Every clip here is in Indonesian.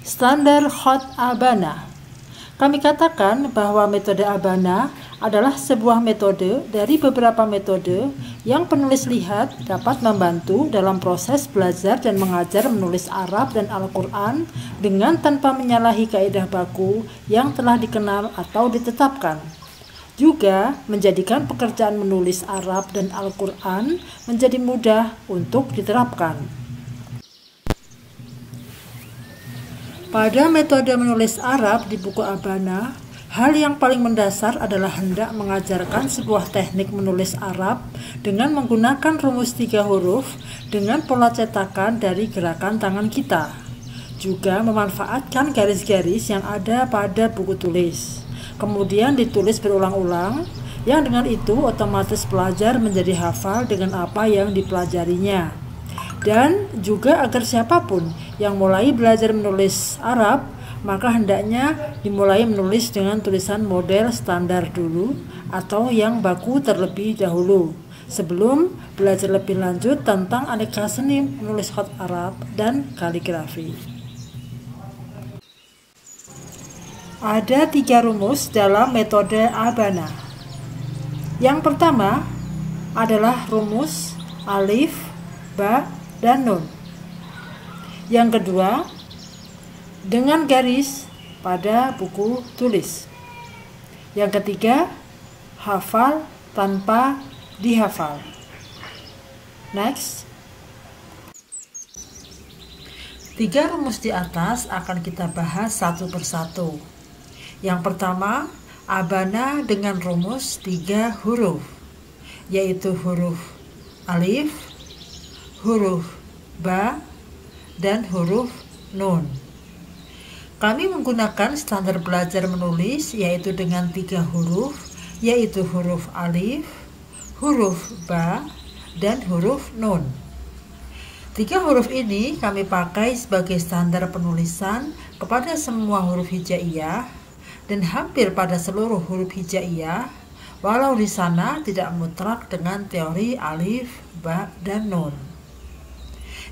Standar Khot Abana. Kami katakan bahwa metode Abana adalah sebuah metode dari beberapa metode yang penulis lihat dapat membantu dalam proses belajar dan mengajar menulis Arab dan Al-Quran dengan tanpa menyalahi kaidah baku yang telah dikenal atau ditetapkan. Juga menjadikan pekerjaan menulis Arab dan Al-Quran menjadi mudah untuk diterapkan. Pada metode menulis Arab di buku Abana, hal yang paling mendasar adalah hendak mengajarkan sebuah teknik menulis Arab dengan menggunakan rumus 3 huruf dengan pola cetakan dari gerakan tangan kita. Juga memanfaatkan garis-garis yang ada pada buku tulis. Kemudian ditulis berulang-ulang, yang dengan itu otomatis pelajar menjadi hafal dengan apa yang dipelajarinya. Dan juga agar siapapun yang mulai belajar menulis Arab, maka hendaknya dimulai menulis dengan tulisan model standar dulu atau yang baku terlebih dahulu, sebelum belajar lebih lanjut tentang aneka seni menulis khot Arab dan kaligrafi. Ada 3 rumus dalam metode Abana. Yang pertama adalah rumus alif, ba, dan nun. Yang kedua, dengan garis pada buku tulis. Yang ketiga, hafal tanpa dihafal. Next. 3 rumus di atas akan kita bahas satu persatu. Yang pertama, Abana dengan rumus 3 huruf, yaitu huruf alif, huruf ba, dan huruf nun. Kami menggunakan standar belajar menulis yaitu dengan 3 huruf, yaitu huruf alif, huruf ba, dan huruf nun. 3 huruf ini kami pakai sebagai standar penulisan kepada semua huruf hijaiyah dan hampir pada seluruh huruf hijaiyah, walau di sana tidak mutlak dengan teori alif, ba, dan nun.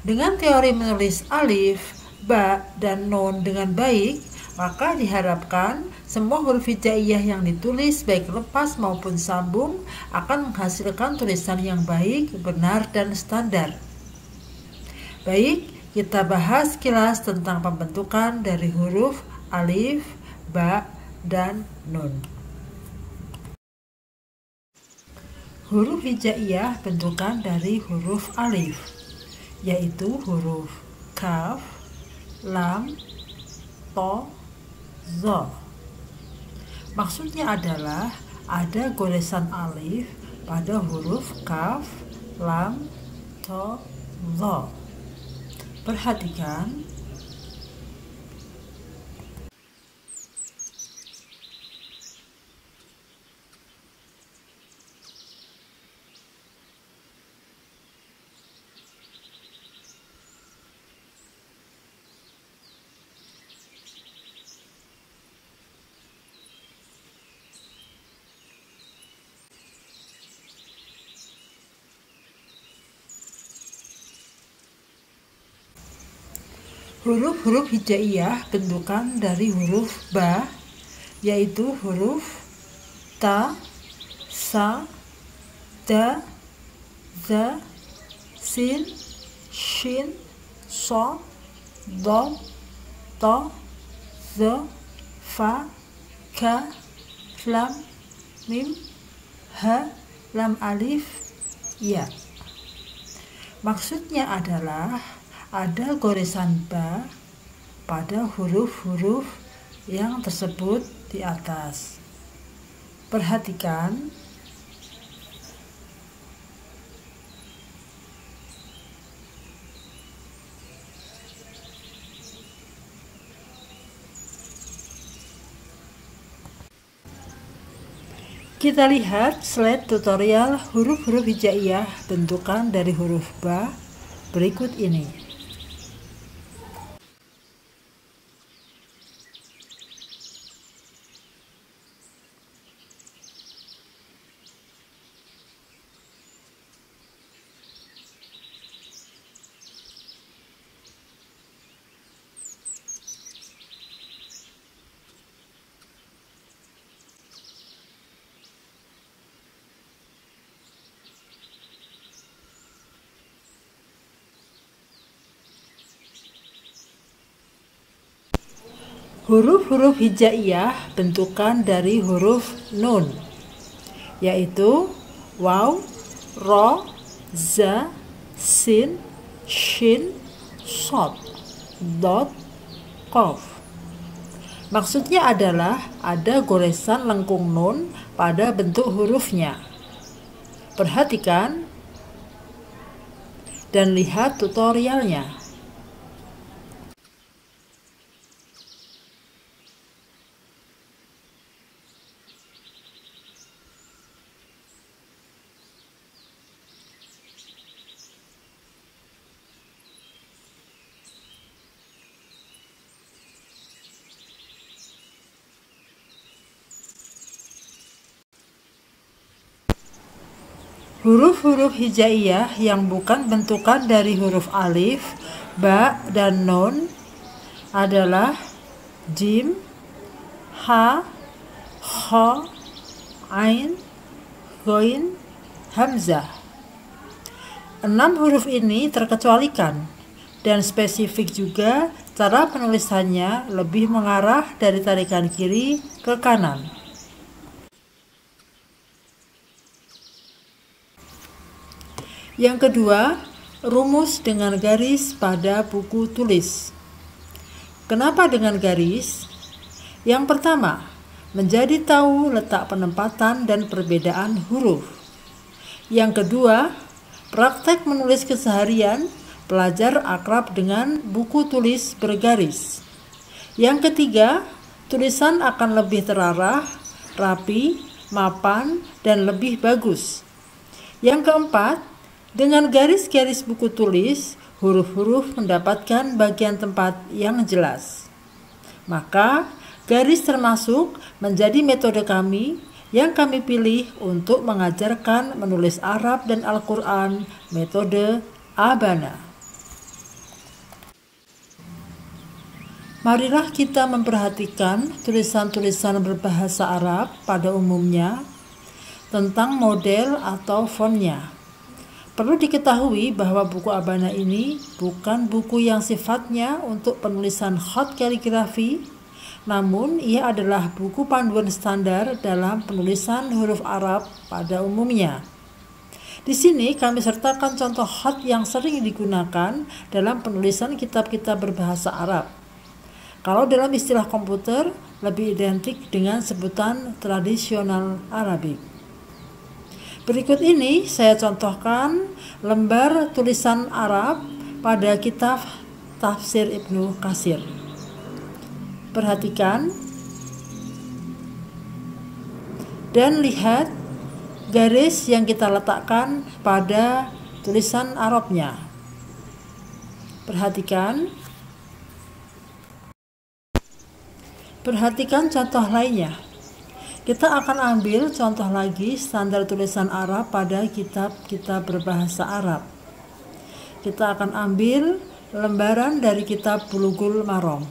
Dengan teori menulis alif, ba, dan nun dengan baik, maka diharapkan semua huruf hijaiyah yang ditulis baik lepas maupun sambung akan menghasilkan tulisan yang baik, benar, dan standar. Baik, kita bahas kilas tentang pembentukan dari huruf alif, ba, dan nun. Huruf hijaiyah bentukan dari huruf alif, yaitu huruf kaf, lam, to, zo. Maksudnya adalah ada goresan alif pada huruf kaf, lam, to, zo. Perhatikan. Huruf-huruf hijaiyah bentukan dari huruf ba, yaitu huruf ta, sa, da, za, sin, shin, so, do, to, zo, fa, ka, lam, mim, ha, lam alif, ya. Maksudnya adalah ada goresan ba pada huruf-huruf yang tersebut di atas. Perhatikan. Kita lihat slide tutorial huruf-huruf hijaiyah bentukan dari huruf ba berikut ini. Huruf-huruf hijaiyah bentukan dari huruf nun, yaitu waw, ro, za, sin, shin, shod, dot, qaf. Maksudnya adalah ada goresan lengkung nun pada bentuk hurufnya. Perhatikan dan lihat tutorialnya. Huruf-huruf hijaiyah yang bukan bentukan dari huruf alif, ba, dan nun adalah jim, ha, kha, ain, ghain, hamzah. 6 huruf ini terkecualikan dan spesifik juga cara penulisannya lebih mengarah dari tarikan kiri ke kanan. Yang kedua, rumus dengan garis pada buku tulis. Kenapa dengan garis? Yang pertama, menjadi tahu letak penempatan dan perbedaan huruf. Yang kedua, praktek menulis keseharian, pelajar akrab dengan buku tulis bergaris. Yang ketiga, tulisan akan lebih terarah, rapi, mapan, dan lebih bagus. Yang keempat, dengan garis-garis buku tulis, huruf-huruf mendapatkan bagian tempat yang jelas. Maka, garis termasuk menjadi metode kami yang kami pilih untuk mengajarkan menulis Arab dan Al-Quran, metode Abana. Marilah kita memperhatikan tulisan-tulisan berbahasa Arab pada umumnya tentang model atau fontnya. Perlu diketahui bahwa buku Abana ini bukan buku yang sifatnya untuk penulisan khat kaligrafi, namun ia adalah buku panduan standar dalam penulisan huruf Arab pada umumnya. Di sini kami sertakan contoh khat yang sering digunakan dalam penulisan kitab-kitab berbahasa Arab. Kalau dalam istilah komputer, lebih identik dengan sebutan tradisional Arabik. Berikut ini saya contohkan lembar tulisan Arab pada kitab Tafsir Ibnu Katsir. Perhatikan dan lihat garis yang kita letakkan pada tulisan Arabnya. Perhatikan contoh lainnya. Kita akan ambil contoh lagi standar tulisan Arab pada kitab-kitab berbahasa Arab. Kita akan ambil lembaran dari kitab Bulughul Maram.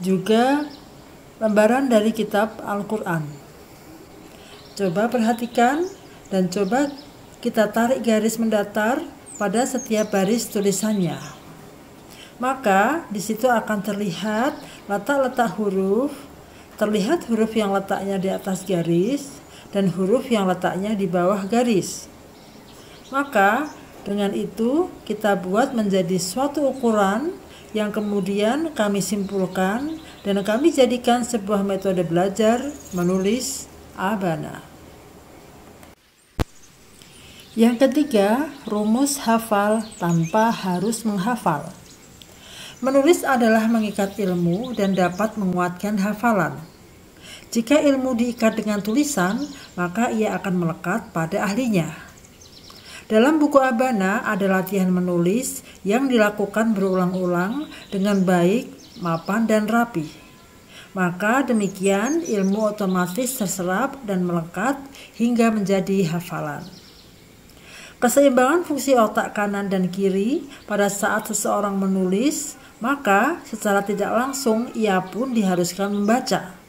Juga lembaran dari kitab Al-Quran. Coba perhatikan dan coba kita tarik garis mendatar pada setiap baris tulisannya. Maka di situ akan terlihat letak-letak huruf. Terlihat huruf yang letaknya di atas garis dan huruf yang letaknya di bawah garis. Maka dengan itu kita buat menjadi suatu ukuran yang kemudian kami simpulkan dan kami jadikan sebuah metode belajar menulis Abana. Yang ketiga, rumus hafal tanpa harus menghafal. Menulis adalah mengikat ilmu dan dapat menguatkan hafalan. Jika ilmu diikat dengan tulisan, maka ia akan melekat pada ahlinya. Dalam buku Abana ada latihan menulis yang dilakukan berulang-ulang dengan baik, mapan, dan rapi. Maka demikian ilmu otomatis terserap dan melekat hingga menjadi hafalan. Keseimbangan fungsi otak kanan dan kiri pada saat seseorang menulis, maka secara tidak langsung ia pun diharuskan membaca.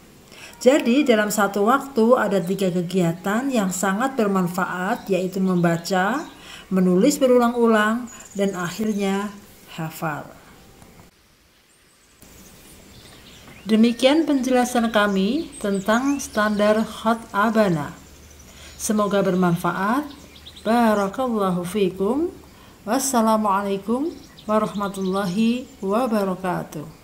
Jadi dalam satu waktu ada 3 kegiatan yang sangat bermanfaat, yaitu membaca, menulis berulang-ulang, dan akhirnya hafal. Demikian penjelasan kami tentang standar khat Abana. Semoga bermanfaat. Barakallahu fikum. Wassalamualaikum warahmatullahi wabarakatuh.